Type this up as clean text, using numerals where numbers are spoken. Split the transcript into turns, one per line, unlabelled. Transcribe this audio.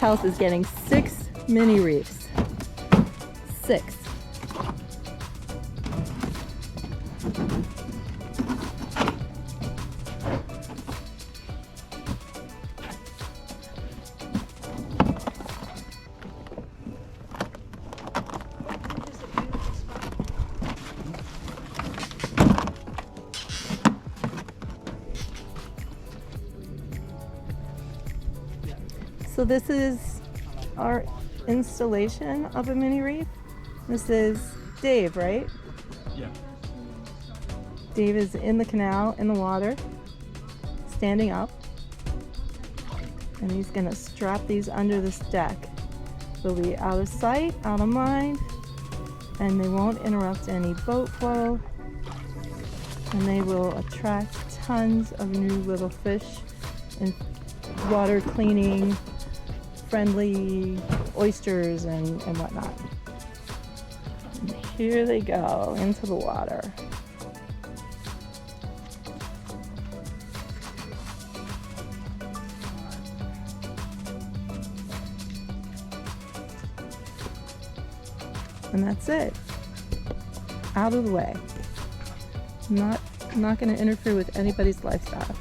house is getting 6 mini reefs. 6. So this is our installation of a mini reef. This is Dave, right?
Yeah.
Dave is in the canal, in the water, standing up. And he's gonna strap these under this deck. They'll be out of sight, out of mind, and they won't interrupt any boat flow. And they will attract tons of new little fish and water cleaning friendly oysters and whatnot. And here they go into the water. And that's it. Out of the way. Not going to interfere with anybody's lifestyle.